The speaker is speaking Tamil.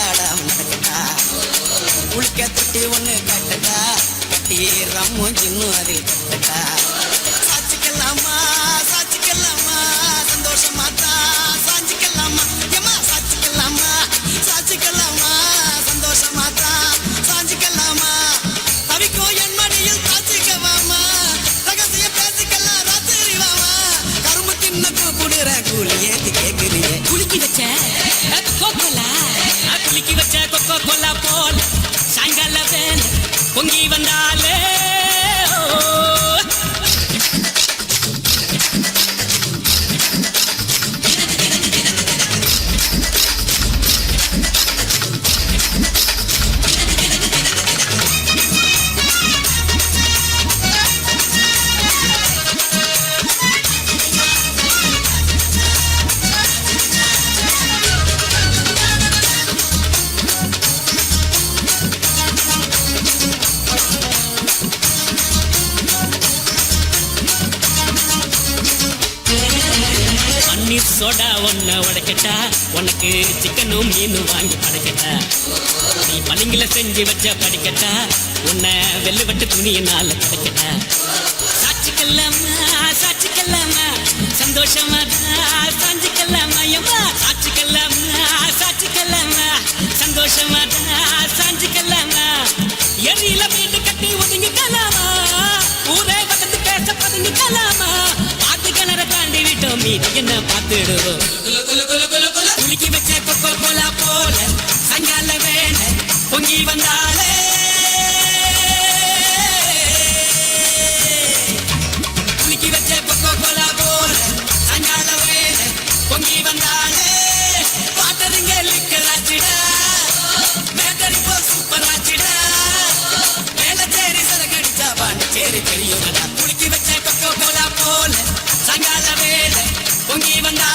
வாதாடாம நடக்கட்டா குளிக்க தொட்டி ஒண்ணு கட்டட்டா கட்டி ரம்மும் சின்னும் அதில் கட்டட்டா சாட்சிக்கலாமா சாட்சிக்கலாமா சந்தோஷமா தான் சாஞ்சிக்கலாமா ஏமா சாட்சிக்கலாமா சாட்சிக்கலாமா சந்தோஷமா தான் சாஞ்சிக்கலாமா தவிக்கும் என் மடியில் சாட்சிக்கவாமா ரகசிய பேசிக்கலாம் ராத்திரி வாமா கரும்பு தின்ன கூடுற கூலி ஏத்தி கேக்குறியே குலுக்கி வச்ச குலுக்கி வச்ச கொக்கோ கோலா போல் சாயங்கால வேலை பொங்கி வந்தாலே சோடா ஒன்ன உடைக்கட்டா உனக்கு சிக்கனும் மீனும் வாங்கி படைக்கட்டா நீ பளிங்கில செஞ்சு வச்ச படிக்கட்டா உன்னை வெள்ளுவட்டு துணியினால படைக்கட்டா சாட்சிக்கல்லாமா சாட்சிக்கல்லாமா சந்தோஷமா சாஞ்சிக்கல்லாமா எம்மா சாட்சிக்கல்லாமா சாட்சிக்கல்லாமா சந்தோஷமா சாஞ்சிக்கல்லாமா எரியில வீடு கட்டி ஒதுங்கிக்கலாமா ஊரே வந்து பேச பதுங்கிக்கலாமா மீதி என்ன பார்த்துடுவோம் குலுக்கி வச்ச கொக்கோ கோலா போல சாயங்கால வேலை பொங்கி வந்தாலே குலுக்கி வச்ச கொக்கோ கோலா போல சாயங்கால வேலை பொங்கி வந்தாலே பாட்டருங்க லிக்கராச்சிடா மேட்டரி போ சூப்பர் ஆச்சிடா மேல சேரி சரகடிச்சா பாண்டிச்சேரி பெரியவனா குலுக்கி வச்ச கொக்கோ கோலா போல சாயங்கால வேலை பொங்கி வந்தா